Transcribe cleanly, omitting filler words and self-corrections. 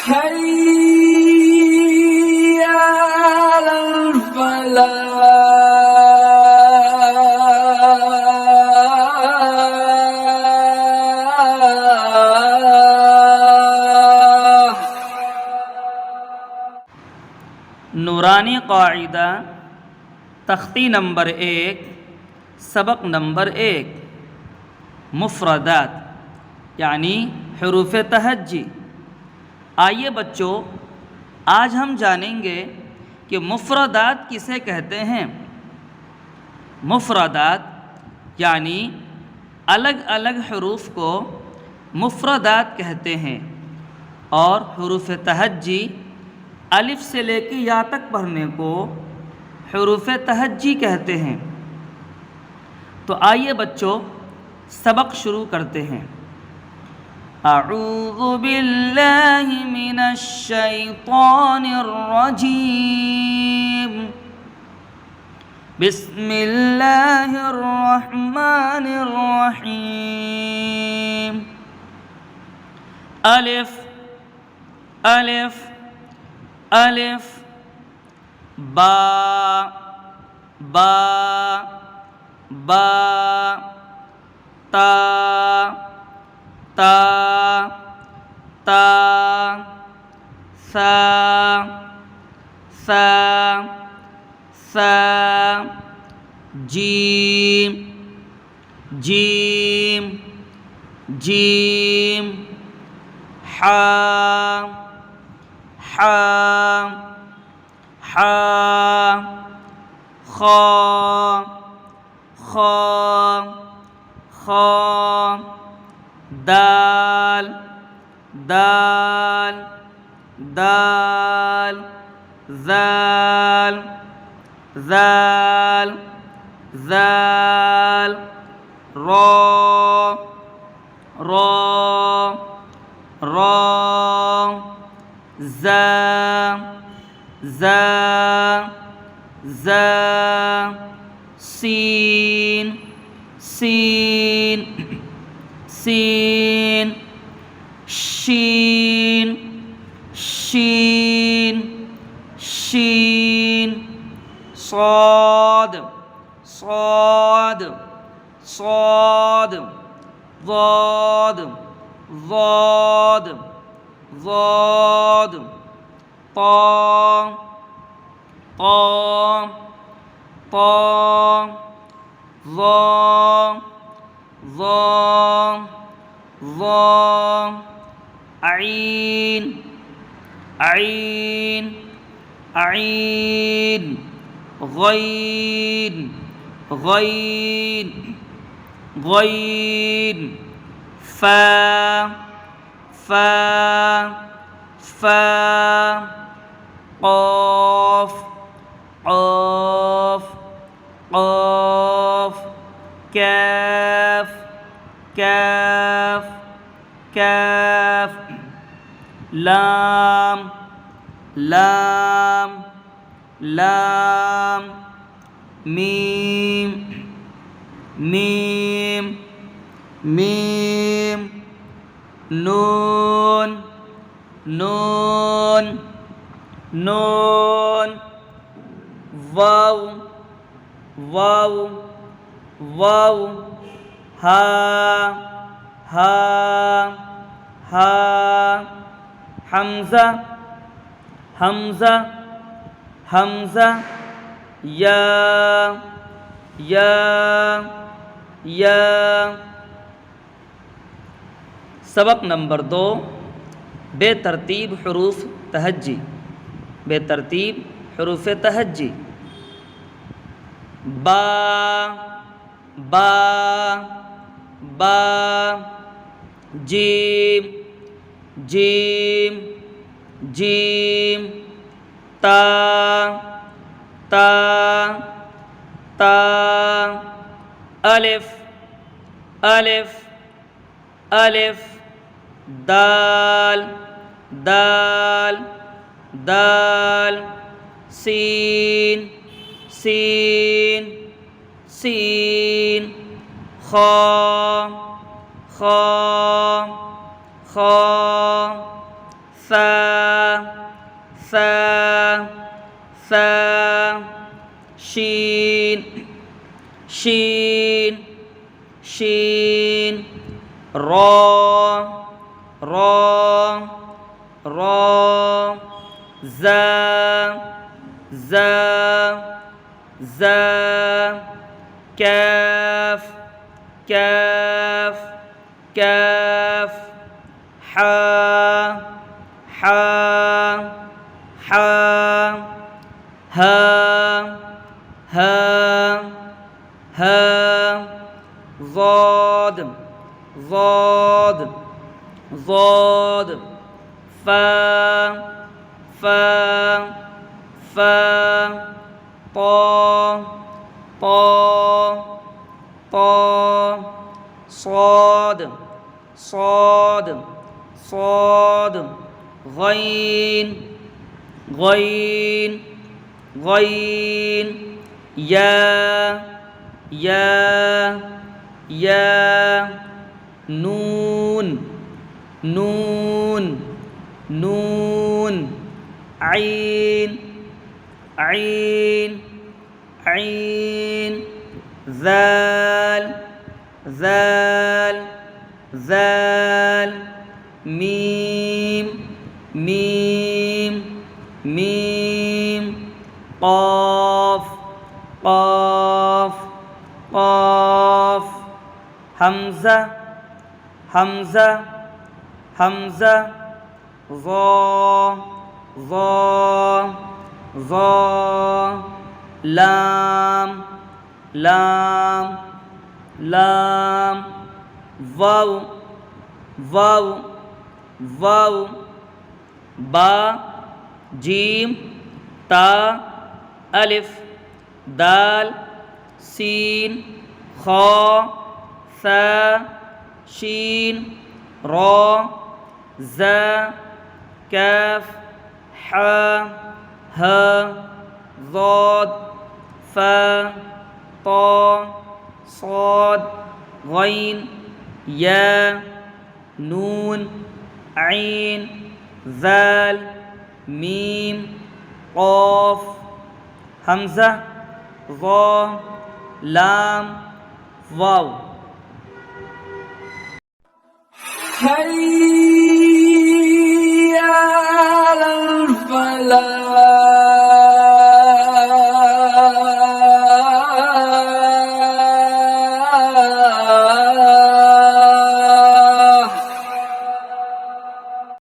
حي على الفلاح. नूरानी क़ाइदा तख्ती नंबर 1 सबक नंबर 1 मुफ़रदात यानी हुरूफ़ तहज्जी। आइए बच्चों, आज हम जानेंगे कि मुफ़रदात किसे कहते हैं। मुफ़रदात यानी अलग अलग हुरूफ़ को मुफ़रदात कहते हैं और हुरूफ़ तहज्जी अलिफ से लेकर या तक पढ़ने को हुरूफ़ तहज्जी कहते हैं। तो आइए बच्चों सबक शुरू करते हैं। अऊज़ु बिल्लाहि मिनश शैतानिर रजीम। बिस्मिल्लाहिर रहमानिर रहीम। अलिफ अलिफ अलिफ बा बा बा ता ता ता सा सा सा जीम जीम जीम हा हा हा खा खा खा दाल दाल दाल ज़ाल ज़ाल ज़ाल रा रा रा ज़ा ज़ा ज़ा सीन सीन सीन शीन शीन शीन صاد صاد صاد ضاد ضاد ضاد طا طا طا ظا ظا ظا عين عين عين غين غين غين فا فا فا قاف قاف قاف كاف كاف كاف لام لام لام ميم ميم ميم نون نون نون واو واو واو ها ها ها حمزة حمزة حمزة या या या। सबक नंबर 2 बेतरतीब हुरूफ तहज्जी। बेतरतीब हुरूफ तहज्जी। बा बा बा जीम जीम जीम ता ता ता अलिफ अलिफ अलिफ दाल दाल दाल सीन सीन सीन खा खा खा ثا ثا ثا شين شين شين را را را زا زا زا كاف كاف كاف حا حا حا ها ها ها ضاد ضاد ضاد فا فا فا طا طا طا صاد صاد صاد غين غين غين يا يا يا نون نون نون عين عين عين ذال ذال ذال ميم ميم ميم قاف قاف قاف همزة همزة همزة ظا ظا ظا لام لام لام واو واو واو با جيم تا ألف دال سين خا ثا شين را زا كاف حا ها ضاد فا طا صاد غين يا نون عين ذال ميم قاف همزة ظا لام واو. حي